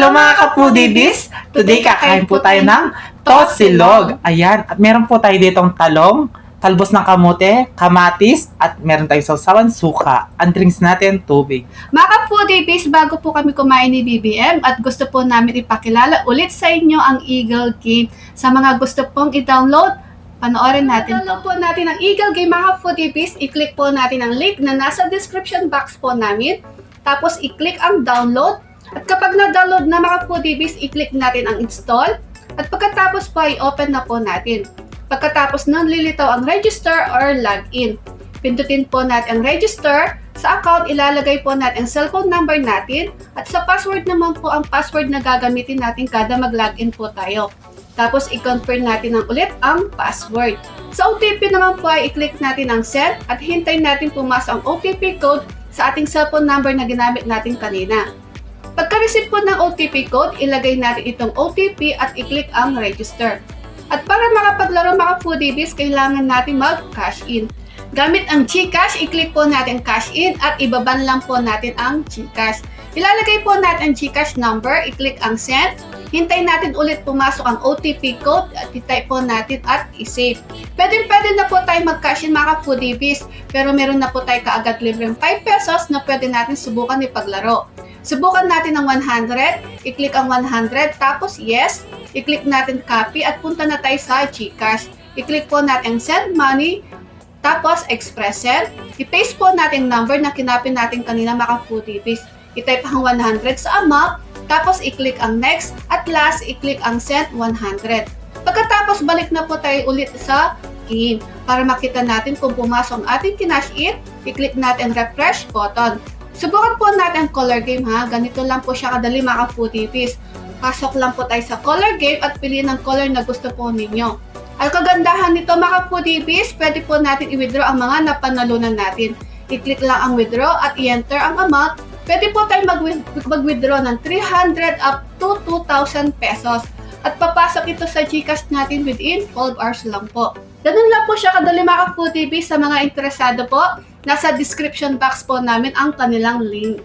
Hello mga ka-foodies! Today kakain po tayo ng tosilog. Ayan, at meron po tayo ditong talong, talbos ng kamote, kamatis, at meron tayong sausawan, suka. Ang drinks natin, tubig. Mga ka-foodies, bago po kami kumain ni BBM at gusto po namin ipakilala ulit sa inyo ang Eagle Game. Sa mga gusto pong i-download, panoorin natin. Download po natin ang Eagle Game mga ka-foodies. I-click po natin ang link na nasa description box po namin. Tapos i-click ang download. At kapag na-download na mga ka-foodies, i-click natin ang install. At pagkatapos po ay open na po natin. Pagkatapos nun, lilitaw ang register or login. Pindutin po natin ang register. Sa account, ilalagay po natin ang cellphone number natin. At sa password naman po ang password na gagamitin natin kada mag-login po tayo. Tapos, i-confirm natin ang ulit ang password. Sa OTP naman po ay i-click natin ang send at hintayin natin pumasok ang OTP code sa ating cellphone number na ginamit natin kanina. Pagka-receive po ng OTP code, ilagay natin itong OTP at i-click ang register. At para makapaglaro mga foodies, kailangan natin mag-cash in. Gamit ang GCash, i-click po natin cash in at ibaban lang po natin ang GCash. Ilalagay po natin ang GCash number, i-click ang send. Hintayin natin ulit pumasok ang OTP code at i-type po natin at i-save. Pwede na po tayo mag-cash in mga foodies, pero meron na po tayo kaagad libreng 5 pesos na pwede natin subukan ipaglaro. Subukan natin ang 100, i-click ang 100, tapos yes, i-click natin copy at punta na tayo sa GCash. I-click po natin send money, tapos express send. I-paste po natin number na kinapin natin kanina mga foodies. I-type ang 100 sa amount, tapos i-click ang next, at last, i-click ang send 100. Pagkatapos, balik na po tayo ulit sa game. Para makita natin kung pumasok ang ating kinash in, i-click natin refresh button. Subukan po natin ang color game ha. Ganito lang po siya kadali mga foodies. Pasok lang po tayo sa color game at piliin ang color na gusto po ninyo. Ang kagandahan nito mga foodies, pwede po natin i-withdraw ang mga napanalunan natin. I-click lang ang withdraw at i-enter ang amount. Pwede po tayo mag-withdraw ng 300 up to 2,000 pesos. At papasok ito sa GCash natin within 12 hours lang po. Ganun lang po siya kadali mga foodies. Sa mga interesado po, nasa description box po namin ang kanilang link.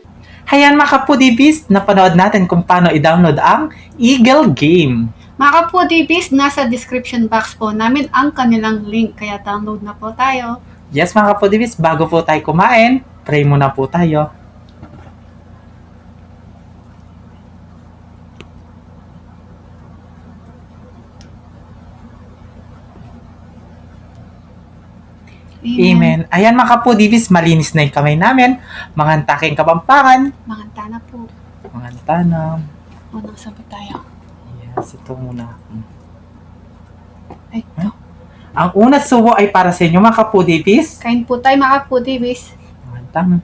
Hayan mga ka-foodies, napanood natin kung paano i-download ang Eagle Game. Mga ka-foodies, nasa description box po namin ang kanilang link. Kaya download na po tayo. Yes mga ka-foodies, bago po tayo kumain, pray muna po tayo. Amen. Ayan mga ka-foodies, malinis na yung kamay namin. Mga taking kapampangan. Manganta na po. Mga tanam. Unang sabi tayo. Yes, ito muna. Ay, ito. Ang una subo ay para sa inyo mga ka-foodies. Kain po tayo mga ka-foodies. Mga tanam.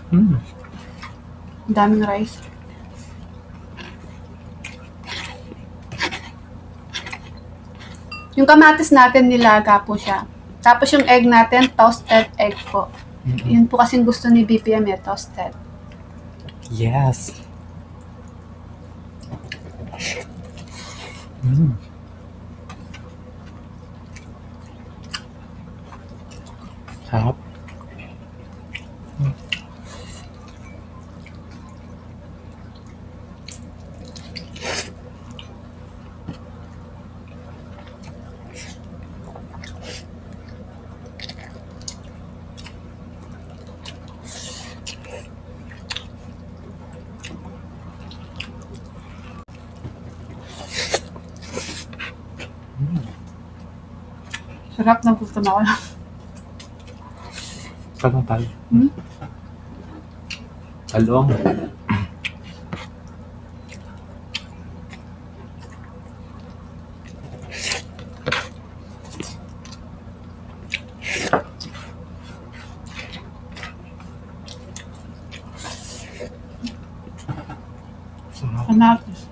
Ang daming rice. Yung kamatis natin, nilaga po siya. Tapos yung egg natin, toasted egg po. Yun po kasing gusto ni BPM toasted. Yes. Sarap. Sarap na gusto na ako lang. Talong. Talong. Kamatis.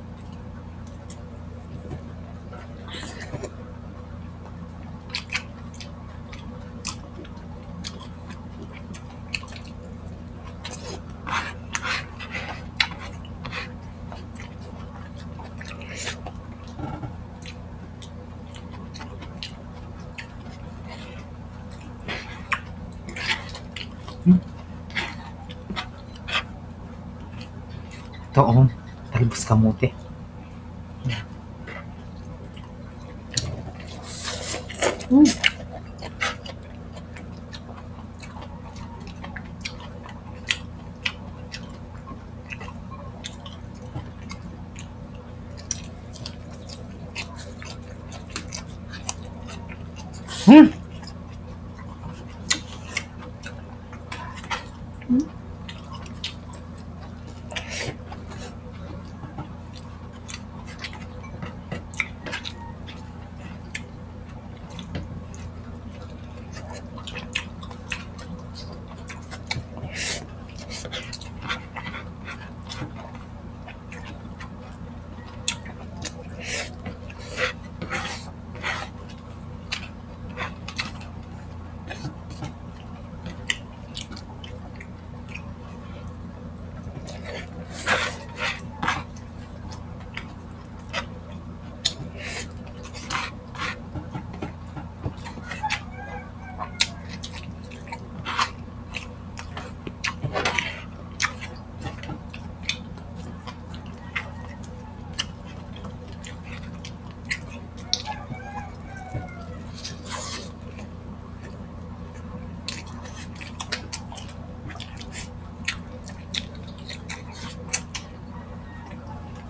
Ito, talbos kamote. Hmm.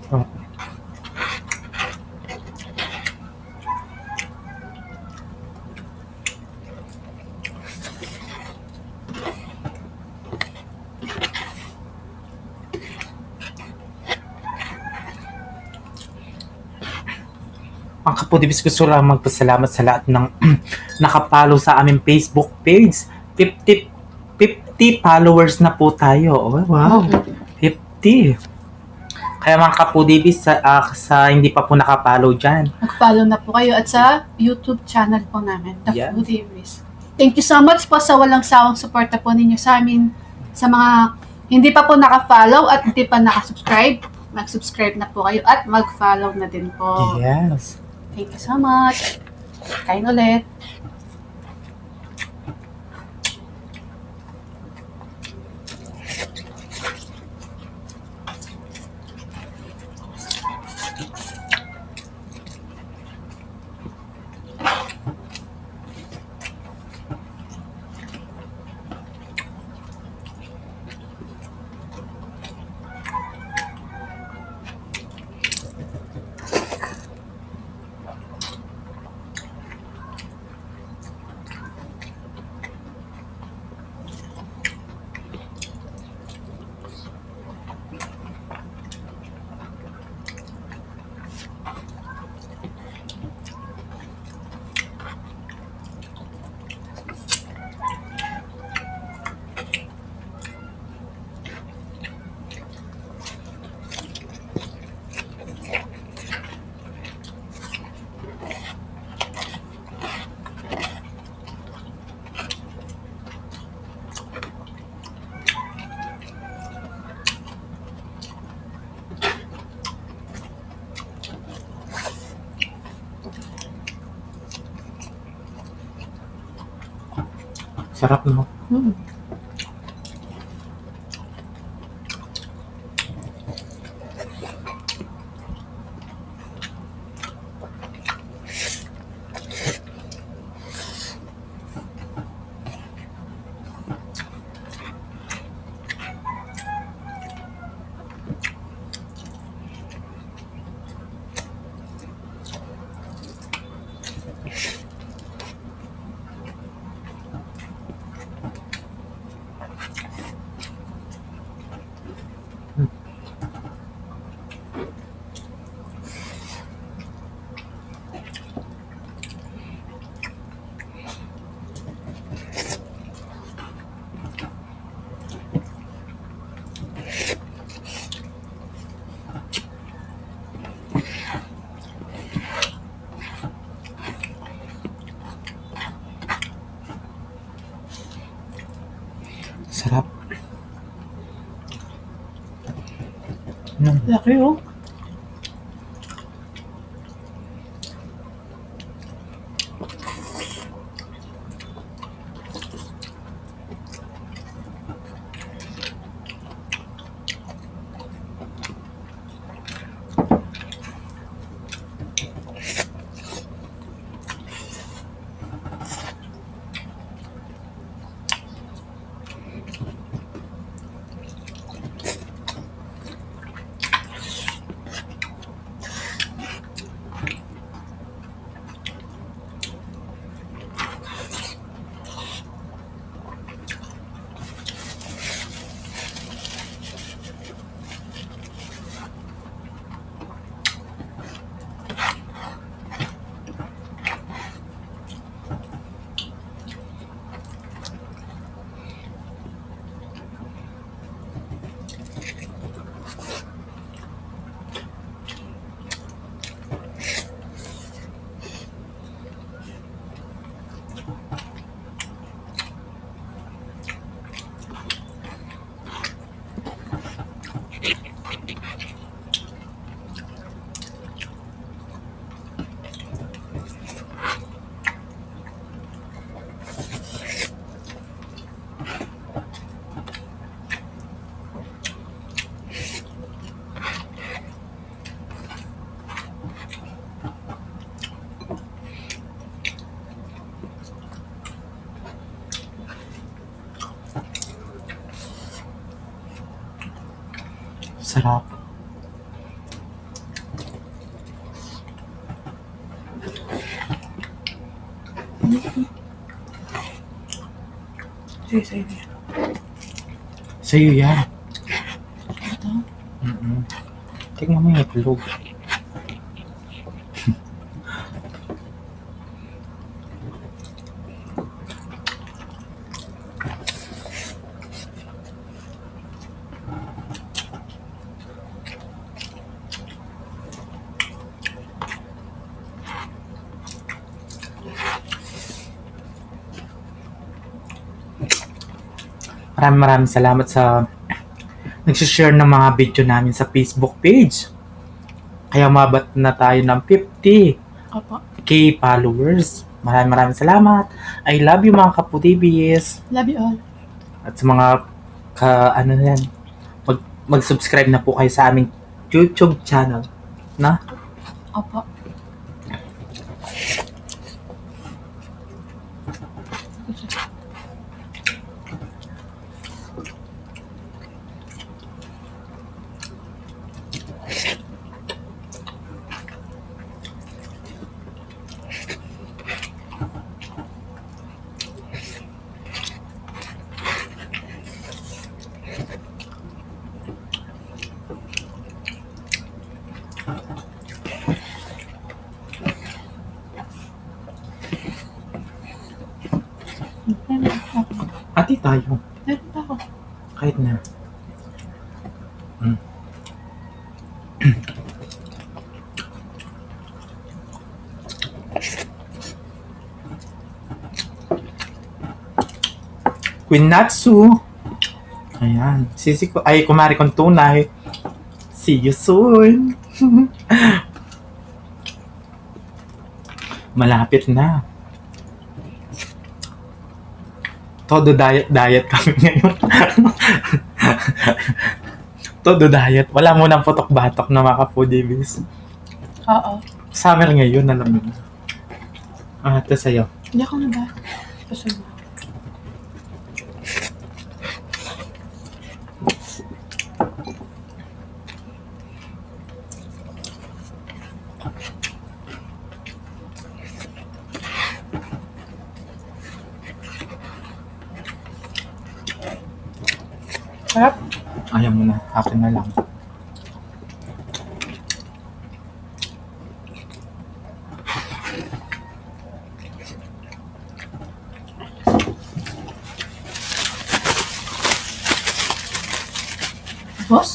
Oh. Ang Kapudibis, gusto lang magpasalamat sa lahat ng nakapalo sa aming Facebook page. 50 followers na po tayo. Oh, wow. 50. Kaya mga Kapudibis, sa hindi pa po nakapalo dyan. Mag-follow na po kayo at sa YouTube channel po namin, The Yeah. Foodies. Thank you so much po sa walang sawang suporta po ninyo sa amin. Sa mga hindi pa po naka-follow at hindi pa naka-subscribe, mag-subscribe na po kayo at mag-follow na din po. Yes. Thank you so much. Kain ulit. Sarap, no? Sarap. Laki oh. Sarap. Sige, sige. Sa'yo yan. Ito? Tingnan mo yung itlog. Maraming salamat sa nagsishare ng mga video namin sa Facebook page. Kaya umabot na tayo ng 50k Opo. followers. Maraming salamat. I love you mga kaputibis. Love you all. At sa mga mag-subscribe na po kayo sa aming YouTube channel. Na? Opo. Ati tayo. Meron pa ako. Kahit na. Queen Natsu. Ayan. Sisi ko. Ay, kumari kong tunay. See you soon. Malapit na. Todo diet kami ngayon. Todo diet. Wala mo nang putok-batok na mga kapudibis. Oo. Summer ngayon, alam mo. Ito sa'yo. Hindi ako na ba? Pasok mo. Sarap. Ayaw mo na. Akin na lang. Boss,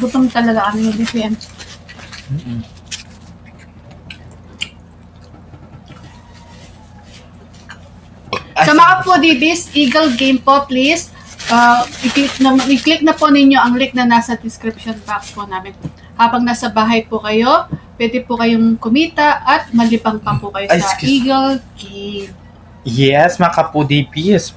gutom talaga kami ng BPM. Sa mga foodies, Eagle Game po, please. I-click na po ninyo ang link na nasa description box po namin. Habang nasa bahay po kayo, pwede po kayong kumita at malibang pa po kayo Ay, sa excuse- Eagle Game. Yes, mga kapudibis.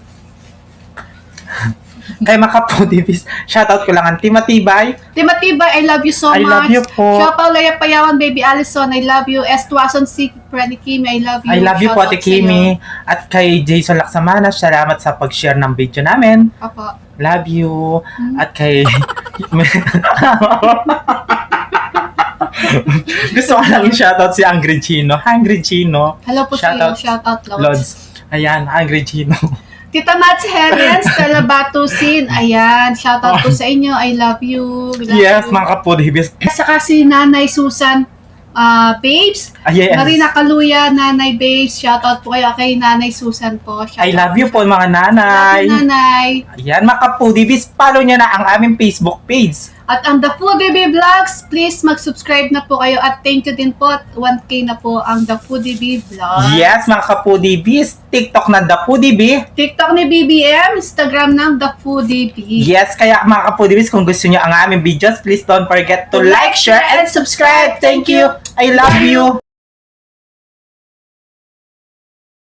Kay mga kapudibis, shoutout ko lang ang Timatibay. Timatibay, I love you so I much. love you po. Siopaw Leia Payawan, Baby Allison, I love you. S. Tuason C. Freddy Kimi, I love you. I love you po, Shoutout Ate sa iyo. Kimi. At kay Jason Laksamana, salamat sa pag-share ng video namin. Apo. Love you. At kay... Gusto ko lang i-shoutout si Angry Chino. Angry Chino. Hello po sa iyo. Shoutout, Shoutout, Lods. Lods. Ayan, Angry Chino. Tita Mats Helen, Stella Batusin. Ayan, shoutout po sa inyo. I love you. We love Yes, you. mga kapudibis. Saka si Nanay Susan Babes. Yes. Marina Kaluya, Nanay Babes. Shoutout po kayo kay Nanay Susan po. Shoutout I love you po, mga nanay. Love you, Nanay. Ayan, mga kapudibis, follow nyo na ang aming Facebook page. At ang The Foodie Bee Vlogs, please mag-subscribe na po kayo. At thank you din po. 1K na po ang The Foodie Bee Vlogs. Yes, mga kapudibis, TikTok na The Foodie Bee. TikTok ni BBM, Instagram ng The Foodie Bee. Yes, kaya mga kapudibis, kung gusto nyo ang aming videos, please don't forget to like, share, and subscribe. Thank you. I love you.